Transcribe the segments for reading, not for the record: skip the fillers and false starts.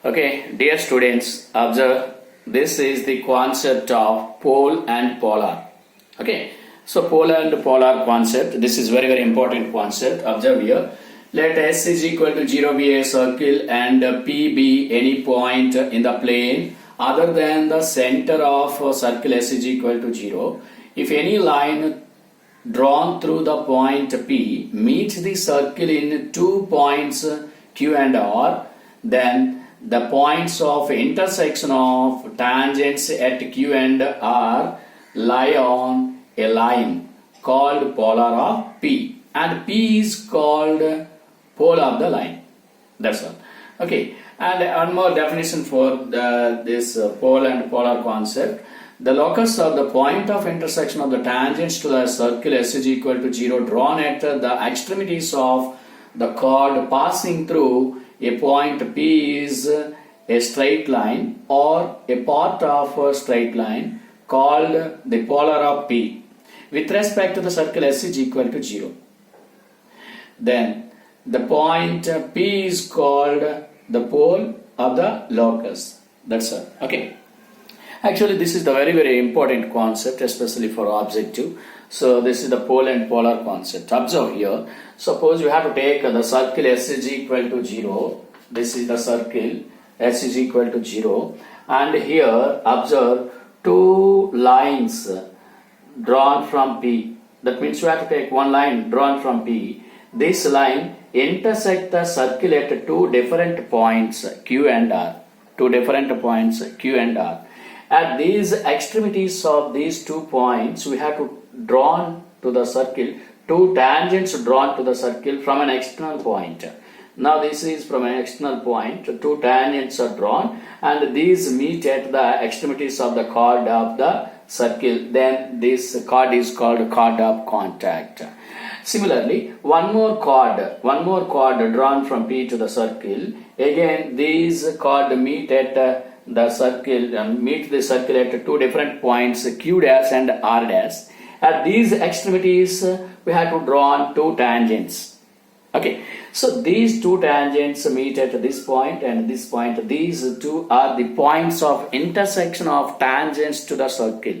Okay, dear students, observe this is the concept of pole and polar. Okay, so pole and polar concept, this is very important concept. Observe here. Let S is equal to 0 be a circle and P be any point in the plane other than the center of a circle S is equal to 0. If any line drawn through the point P meets the circle in 2 points Q and R, then the points of intersection of tangents at Q and R lie on a line called polar of P, and P is called pole of the line. That's all. Okay, and one more definition for this pole and polar concept. The locus of the point of intersection of the tangents to the circle S is equal to 0 drawn at the extremities of the chord passing through a point P is a straight line or a part of a straight line called the polar of P with respect to the circle S is equal to 0. Then the point P is called the pole of the locus. That's all. Okay. Actually, this is the very important concept, especially for objective. So this is the pole and polar concept. Observe here. Suppose you have to take the circle S is equal to 0. This is the circle S is equal to 0. And here, observe two lines drawn from P. That means you have to take one line drawn from P. This line intersect the circle at two different points Q and R. Two different points Q and R. At these extremities of these 2 points, we have to drawn to the circle, two tangents drawn to the circle from an external point. Now this is from an external point, two tangents are drawn and these meet at the extremities of the chord of the circle. Then this chord is called chord of contact. Similarly, one more chord drawn from P to the circle. Again, these chord meet at the circle at two different points Q dash and R dash. At these extremities we have to draw two tangents. Okay, so these two tangents meet at this point and this point. These two are the points of intersection of tangents to the circle.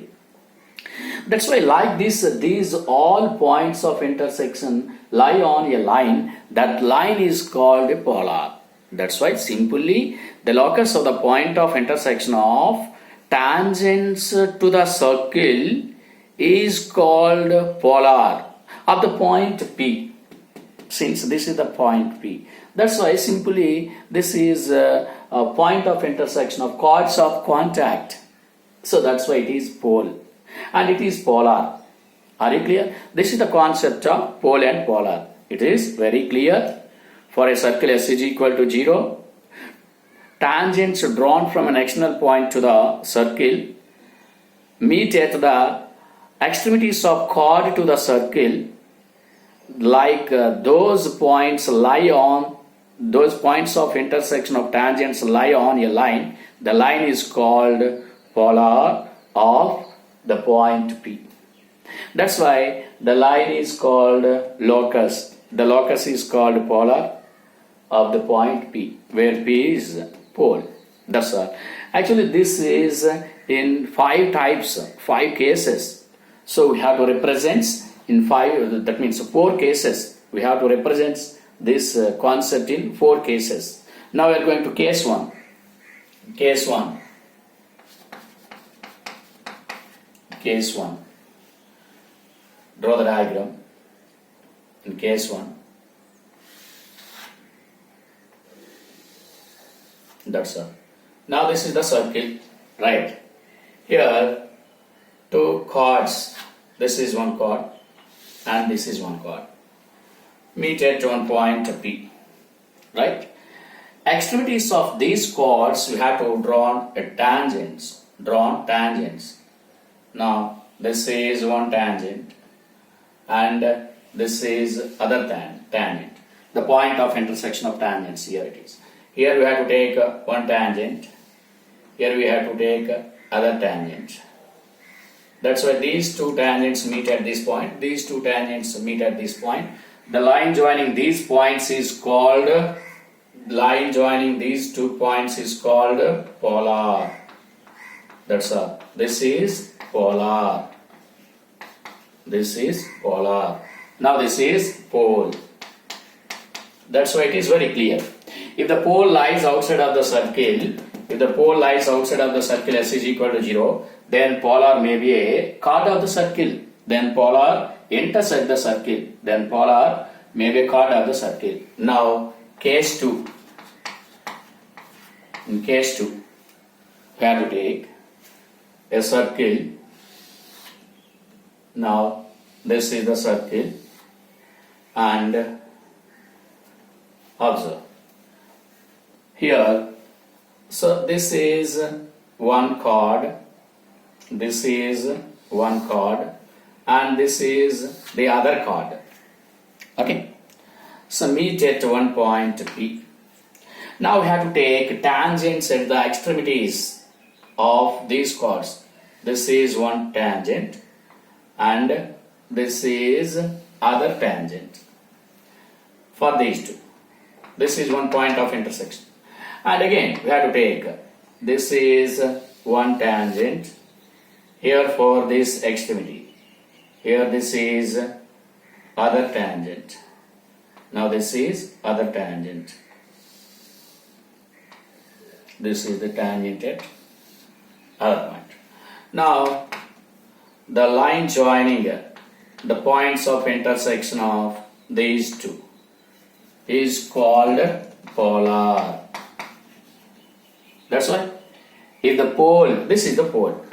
That's why like this, these all points of intersection lie on a line. That line is called a polar. That's why simply the locus of the point of intersection of tangents to the circle is called polar of the point P, since this is the point P. That's why simply this is a point of intersection of chords of contact. So that's why it is pole and it is polar. Are you clear? This is the concept of pole and polar. It is very clear. For a circle S is equal to 0, tangents drawn from an external point to the circle meet at the extremities of chord to the circle, like those points of intersection of tangents lie on a line. The line is called polar of the point P. That's why the line is called locus. The locus is called polar of the point P, where P is pole. That's all. Actually, this is in 5 types, 5 cases. So we have to represent in 5, that means 4 cases. We have to represent this concept in 4 cases. Now we are going to case 1. Case 1. Case 1. Draw the diagram in case 1. That's all. Now this is the circle, right? Here, 2 chords. This is one chord and this is one chord. Meet at one point P, right? Extremities of these chords we have to draw tangents. Drawn tangents. Now this is one tangent and this is other tangent. The point of intersection of tangents, here it is. Here we have to take one tangent. Here we have to take other tangent. That's why these two tangents meet at this point. These two tangents meet at this point. The line joining these points is called line joining these 2 points is called polar. That's all. This is polar. This is polar. Now this is pole. That's why it is very clear. If the pole lies outside of the circle, S is equal to 0, then polar may be a chord of the circle. Then polar intersect the circle. Then polar may be a chord of the circle. Now case 2. In case 2, we have to take a circle. Now this is the circle, and observe here. So this is one chord, this is one chord, and this is the other chord. Okay, so meet at one point P. Now we have to take tangents at the extremities of these chords. This is one tangent and this is other tangent for these two. This is one point of intersection. And again we have to take, this is one tangent here for this extremity. Here this is other tangent. Now this is other tangent. This is the tangent at other point. Now the line joining the points of intersection of these two is called polar. That's why if the pole, this is the pole,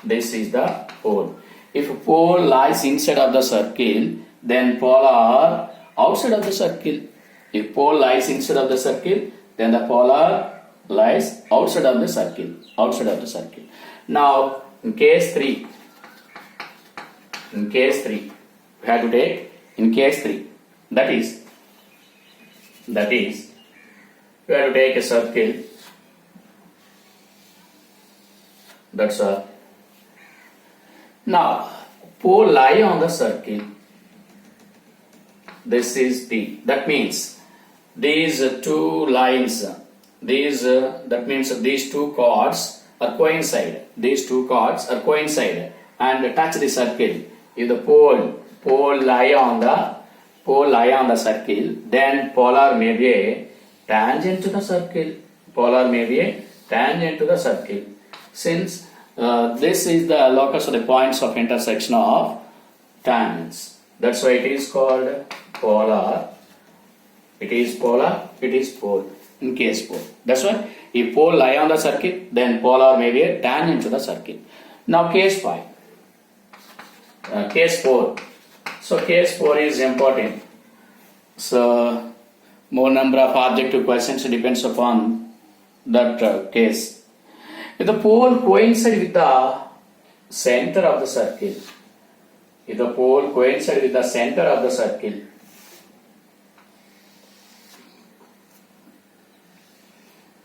this is the pole. If a pole lies inside of the circle, then polar outside of the circle. If pole lies inside of the circle, then the polar lies outside of the circle. Outside of the circle. Now in case 3, we have to take in case 3. That is we have to take a circle. That's all. Now pole lie on the circle. This is D. That means these two lines, that means these two chords are coincide. These two chords are coincide and touch the circle. If the pole lie on the circle, then polar may be a tangent to the circle. Polar may be a tangent to the circle. Since this is the locus of the points of intersection of tangents. That's why it is called polar. It is polar, it is pole in case 4. That's why if pole lie on the circle, then polar may be a tangent to the circle. Now case 5. Case 4. So case 4 is important. So more number of objective questions depends upon that case. If the pole coincides with the center of the circle, if the pole coincides with the center of the circle,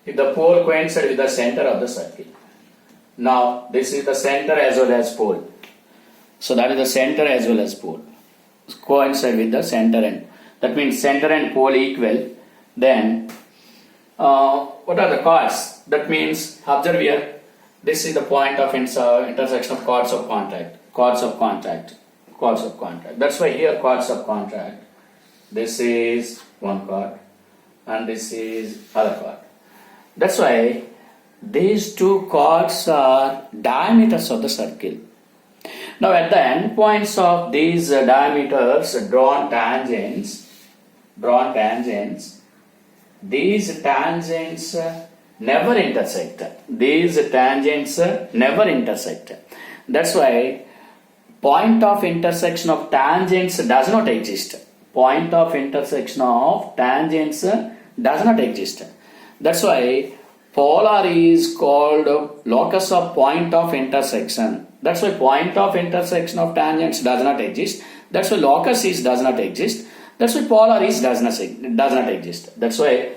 if the pole coincides with the center of the circle. Now this is the center as well as pole. So that is the center as well as pole. Coincide with the center end. That means center and pole equal. Then what are the chords? That means observe here. This is the point of intersection of chords of contact. Chords of contact. Chords of contact. That's why here chords of contact. This is one chord and this is other chord. That's why these two chords are diameters of the circle. Now at the end points of these diameters, drawn tangents, these tangents never intersect. These tangents never intersect. That's why point of intersection of tangents does not exist. Point of intersection of tangents does not exist. That's why polar is called locus of point of intersection. That's why point of intersection of tangents does not exist. That's why locus is does not exist. That's why polar is does not exist. That's why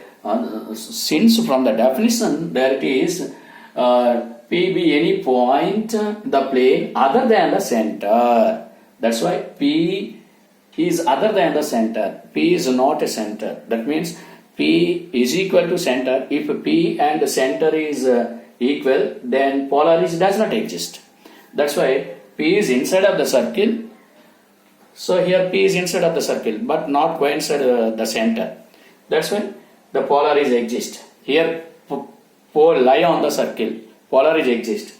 since from the definition there it is P be any point the plane other than the center. That's why P is other than the center. P is not a center. That means P is equal to center. If P and center is equal, then polar does not exist. That's why P is inside of the circle. So here P is inside of the circle, but not coincide the center. That's why the polar exist. Here pole lie on the circle, polar exist.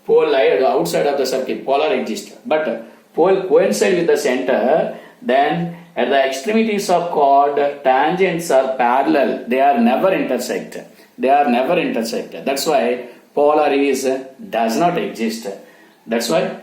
Pole lie outside of the circle, polar exist. But pole coincide with the center, then at the extremities of chord, tangents are parallel. They are never intersect. That's why polar does not exist. That's why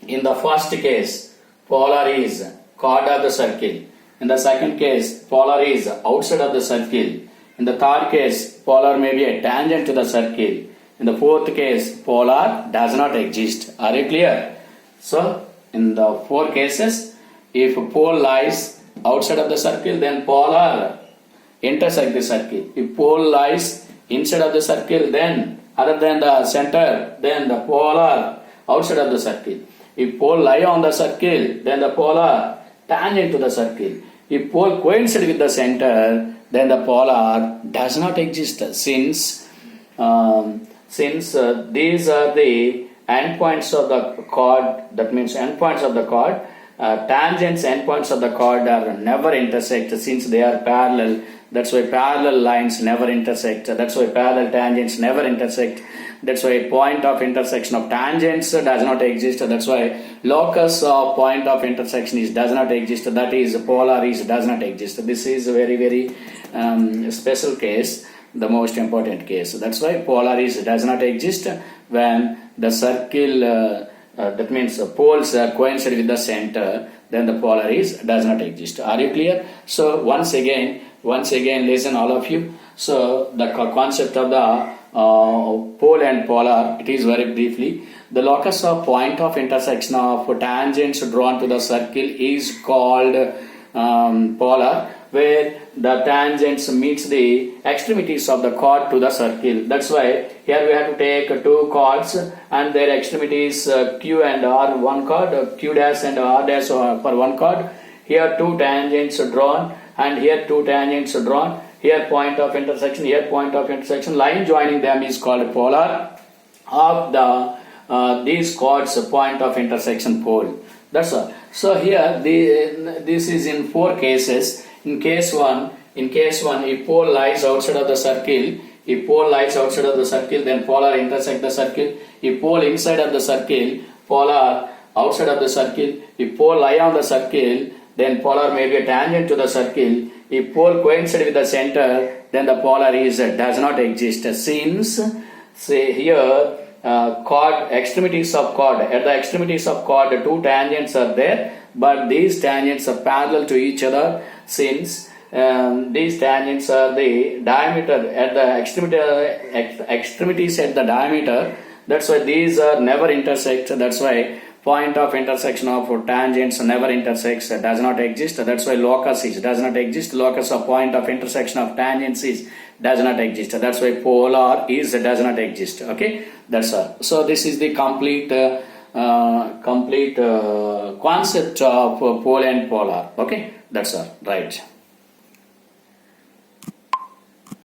in the first case, polar is chord of the circle. In the second case, polar is outside of the circle. In the third case, polar may be a tangent to the circle. In the fourth case, polar does not exist. Are you clear? So, in the four cases, if pole lies outside of the circle, then polar intersect the circle. If pole lies inside of the circle, then other than the center, then the polar outside of the circle. If pole lie on the circle, then the polar tangent to the circle. If pole coincide with the center, then the polar does not exist, since these are the endpoints of the chord. That means endpoints of the chord. Tangents, endpoints of the chord are never intersect, since they are parallel. That's why parallel lines never intersect. That's why parallel tangents never intersect. That's why point of intersection of tangents does not exist. That's why locus of point of intersection does not exist. That is, polar does not exist. This is a very, very special case, the most important case. That's why polar does not exist when the circle, that means poles coincide with the center, then the polar does not exist. Are you clear? So once again listen all of you. So the concept of the pole and polar, it is very briefly. The locus of point of intersection of tangents drawn to the circle is called polar, where the tangents meets the extremities of the chord to the circle. That's why here we have to take two chords and their extremities Q and R, one chord, Q dash and R dash for one chord. Here two tangents drawn, and here two tangents drawn. Here point of intersection, here point of intersection. Line joining them is called polar of the these chords point of intersection pole. That's all. So here this is in four cases. In case one, if pole lies outside of the circle, then polar intersect the circle. If pole inside of the circle, polar outside of the circle. If pole lie on the circle, then polar may be a tangent to the circle. If pole coincide with the center, then the polar does not exist, since say here chord, extremities of chord, at the extremities of chord two tangents are there, but these tangents are parallel to each other, since these tangents are the diameter at the extremities at the diameter. That's why these are never intersect. That's why point of intersection of tangents never intersects, does not exist. That's why locus does not exist. Locus of point of intersection of tangents does not exist. That's why polar does not exist. Okay, that's all. So this is the complete concept of pole and polar. Okay, that's all. Right.